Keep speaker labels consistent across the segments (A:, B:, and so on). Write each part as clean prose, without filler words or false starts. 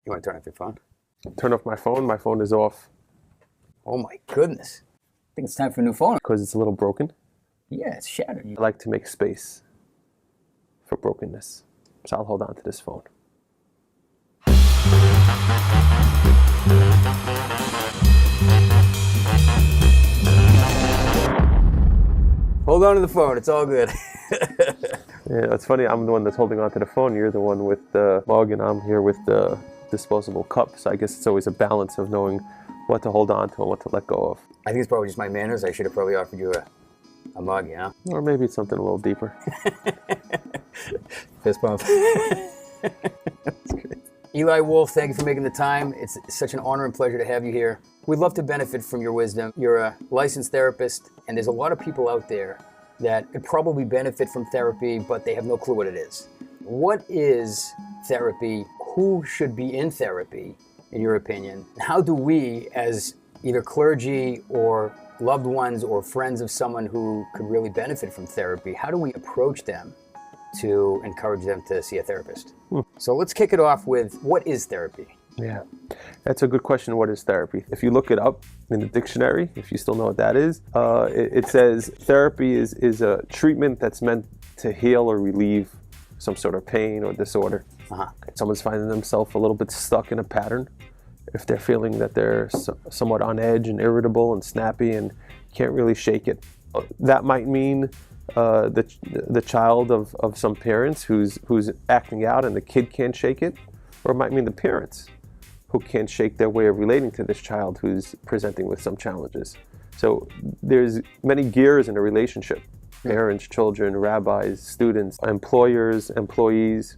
A: You want to turn off your phone?
B: Turn off my phone. My phone is off.
A: Oh my goodness. I think it's time for a new phone.
B: Because it's a little broken.
A: Yeah, it's shattered.
B: I like to make space for brokenness. So I'll hold on to this phone.
A: Hold on to the phone. It's all good.
B: Yeah, it's funny. I'm the one that's holding on to the phone. You're the one with the mug, and I'm here with the disposable cup. So I guess it's always a balance of knowing what to hold on to and what to let go of.
A: I think it's probably just my manners. I should have probably offered you a mug, you know?
B: Or maybe it's something a little deeper.
A: Fist bump. That's great. Eli Wolff, thank you for making the time. It's such an honor and pleasure to have you here. We'd love to benefit from your wisdom. You're a licensed therapist, and there's a lot of people out there that could probably benefit from therapy, but they have no clue what it is. What is therapy? Who should be in therapy, in your opinion? How do we, as either clergy or loved ones or friends of someone who could really benefit from therapy, how do we approach them to encourage them to see a therapist? So let's kick it off with, what is therapy?
B: Yeah, that's a good question. What is therapy? If you look it up in the dictionary, if you still know what that is, it says therapy is a treatment that's meant to heal or relieve some sort of pain or disorder. Someone's finding themselves a little bit stuck in a pattern. If they're feeling that they're somewhat on edge and irritable and snappy and can't really shake it, that might mean the child of some parents who's acting out and the kid can't shake it, or it might mean the parents who can't shake their way of relating to this child who's presenting with some challenges. So there's many gears in a relationship. Parents, children, rabbis, students, employers, employees.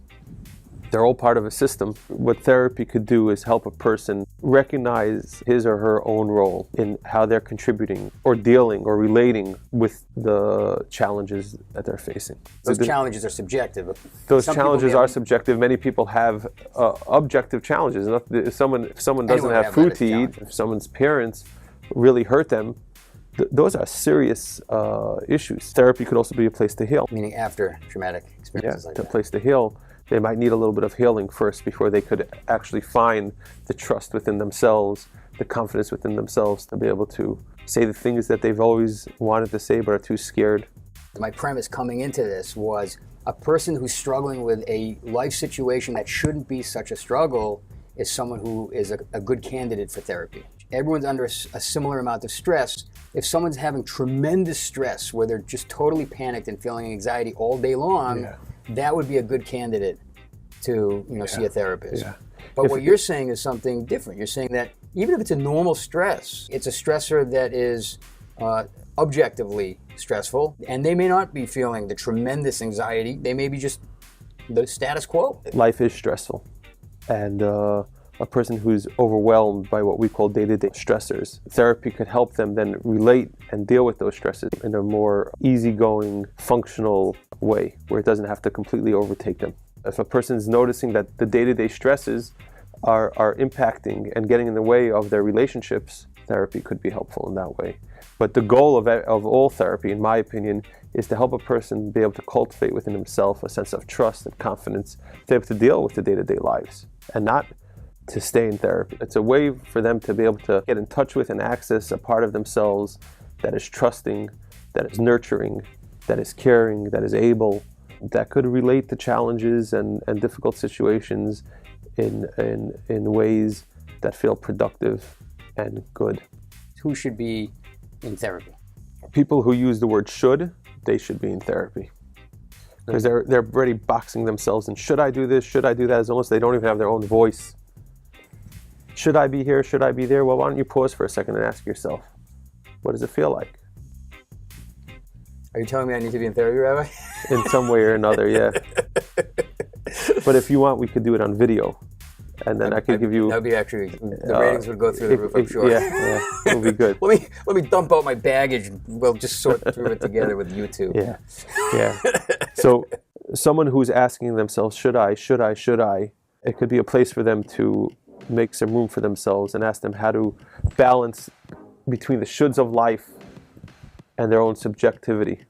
B: They're all part of a system. What therapy could do is help a person recognize his or her own role in how they're contributing or dealing or relating with the challenges that they're facing.
A: Those challenges are subjective.
B: Those challenges are subjective. Many people have objective challenges. If someone doesn't have food to eat, if someone's parents really hurt them, those are serious issues. Therapy could also be a place to heal.
A: Meaning after traumatic experiences like that.
B: A place to heal. They might need a little bit of healing first before they could actually find the trust within themselves, the confidence within themselves to be able to say the things that they've always wanted to say but are too scared.
A: My premise coming into this was a person who's struggling with a life situation that shouldn't be such a struggle is someone who is a good candidate for therapy. Everyone's under a similar amount of stress. If someone's having tremendous stress where they're just totally panicked and feeling anxiety all day long, that would be a good candidate to see a therapist. But what you're saying is something different. You're saying that even if it's a normal stress, it's a stressor that is objectively stressful, and they may not be feeling the tremendous anxiety. They may be just the status quo.
B: Life is stressful, and a person who's overwhelmed by what we call day-to-day stressors, therapy could help them then relate and deal with those stresses in a more easygoing, functional way where it doesn't have to completely overtake them. If a person's noticing that the day-to-day stresses are impacting and getting in the way of their relationships, therapy could be helpful in that way. But the goal of all therapy, in my opinion, is to help a person be able to cultivate within himself a sense of trust and confidence to be able to deal with the day-to-day lives and not to stay in therapy. It's a way for them to be able to get in touch with and access a part of themselves that is trusting, that is nurturing, that is caring, that is able, that could relate to challenges and difficult situations in ways that feel productive and good.
A: Who should be in therapy?
B: People who use the word should, they should be in therapy. Because they're already boxing themselves in, should I do this, should I do that? As almost they don't even have their own voice. Should I be here? Should I be there? Well, why don't you pause for a second and ask yourself, what does it feel like?
A: Are you telling me I need to be in therapy, Rabbi?
B: In some way or another, yeah. But if you want, we could do it on video. And then I could give you...
A: That would be actually... The ratings would go through the roof, I'm sure.
B: Yeah, it would be good.
A: Let me dump out my baggage and we'll just sort through it together with YouTube.
B: Yeah. So someone who's asking themselves, should I? It could be a place for them to make some room for themselves and ask them how to balance between the shoulds of life and their own subjectivity.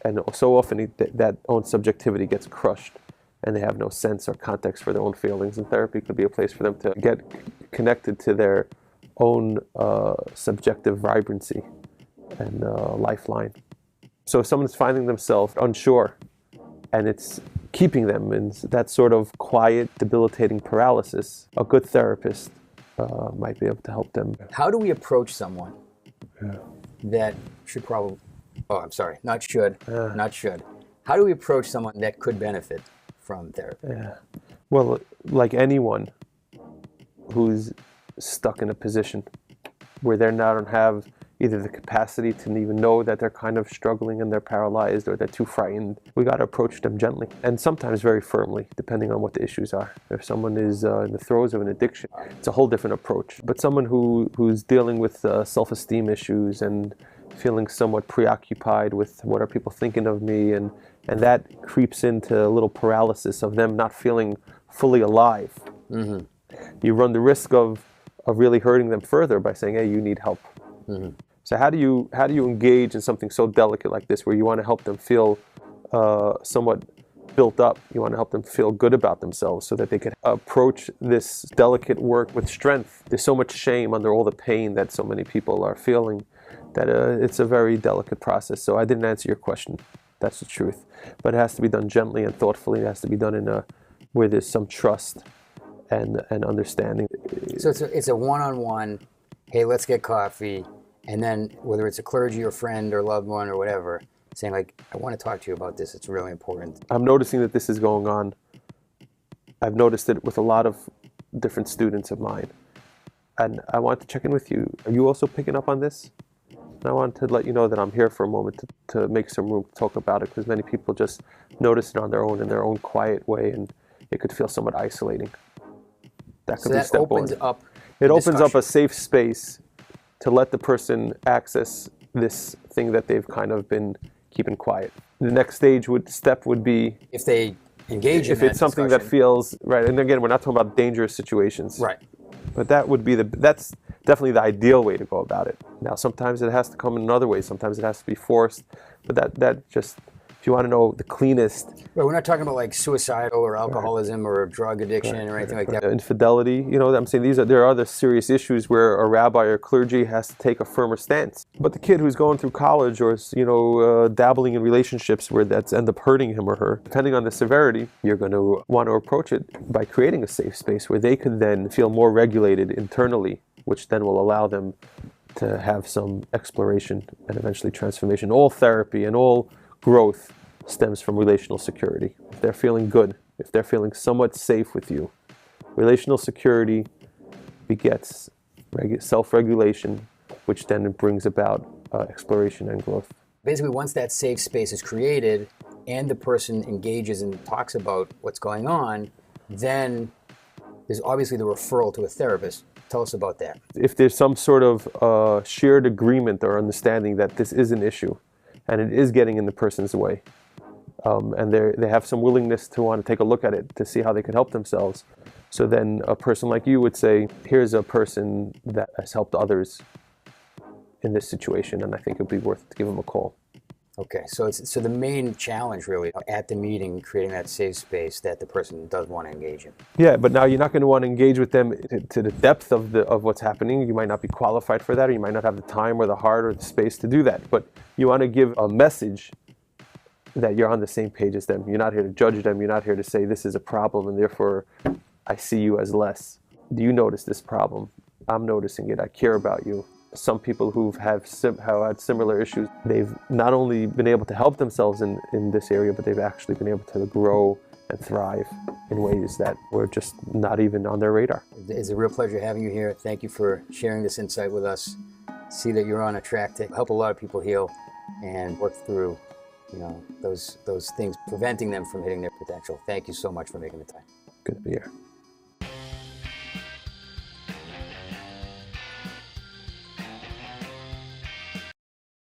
B: And so often that own subjectivity gets crushed and they have no sense or context for their own feelings. And therapy could be a place for them to get connected to their own subjective vibrancy and lifeline. So if someone's finding themselves unsure and it's keeping them in that sort of quiet, debilitating paralysis, a good therapist might be able to help them.
A: How do we approach someone that should probably, not should. How do we approach someone that could benefit from therapy?
B: Well, like anyone who's stuck in a position where they don't have either the capacity to even know that they're kind of struggling and they're paralyzed, or they're too frightened, we got to approach them gently and sometimes very firmly, depending on what the issues are. If someone is in the throes of an addiction, it's a whole different approach. But someone who's dealing with self-esteem issues and feeling somewhat preoccupied with what are people thinking of me, and that creeps into a little paralysis of them not feeling fully alive. Mm-hmm. You run the risk of really hurting them further by saying, hey, you need help. Mm-hmm. So how do you engage in something so delicate like this, where you want to help them feel somewhat built up? You want to help them feel good about themselves so that they can approach this delicate work with strength. There's so much shame under all the pain that so many people are feeling that it's a very delicate process. So I didn't answer your question. That's the truth. But it has to be done gently and thoughtfully. It has to be done where there's some trust and understanding.
A: So it's a one-on-one, hey, let's get coffee. And then whether it's a clergy or friend or loved one or whatever, saying like, I want to talk to you about this. It's really important.
B: I'm noticing that this is going on. I've noticed it with a lot of different students of mine. And I want to check in with you. Are you also picking up on this? And I want to let you know that I'm here for a moment to make some room to talk about it, because many people just notice it on their own in their own quiet way, and it could feel somewhat isolating. That could be step one. It opens up a safe space to let the person access this thing that they've kind of been keeping quiet. The next step would be
A: if they engage in
B: if it's something that feels right. And again, we're not talking about dangerous situations,
A: right?
B: But that would be that's definitely the ideal way to go about it. Now, sometimes it has to come in another way. Sometimes it has to be forced. But that just, if you want to know the cleanest.
A: Right, we're not talking about like suicidal or alcoholism or drug addiction or anything like that.
B: Infidelity, I'm saying there are other serious issues where a rabbi or clergy has to take a firmer stance. But the kid who's going through college or dabbling in relationships where that's end up hurting him or her, depending on the severity, you're going to want to approach it by creating a safe space where they could then feel more regulated internally, which then will allow them to have some exploration and eventually transformation. All therapy and all growth stems from relational security. If they're feeling good, if they're feeling somewhat safe with you, relational security begets self-regulation, which then brings about exploration and growth.
A: Basically, once that safe space is created and the person engages and talks about what's going on, then there's obviously the referral to a therapist. Tell us about that.
B: If there's some sort of shared agreement or understanding that this is an issue and it is getting in the person's way, and they have some willingness to want to take a look at it to see how they could help themselves. So then a person like you would say, here's a person that has helped others in this situation, and I think it would be worth it to give them a call.
A: Okay, so the main challenge really at the meeting, creating that safe space that the person does want to engage in.
B: Yeah, but now you're not going to want to engage with them to the depth of what's happening. You might not be qualified for that, or you might not have the time or the heart or the space to do that. But you want to give a message that you're on the same page as them. You're not here to judge them. You're not here to say this is a problem and therefore I see you as less. Do you notice this problem? I'm noticing it. I care about you. Some people who've had similar issues, they've not only been able to help themselves in this area, but they've actually been able to grow and thrive in ways that were just not even on their radar.
A: It's a real pleasure having you here. Thank you for sharing this insight with us. See that you're on a track to help a lot of people heal and work through those things, preventing them from hitting their potential. Thank you so much for making the time.
B: Good to be here.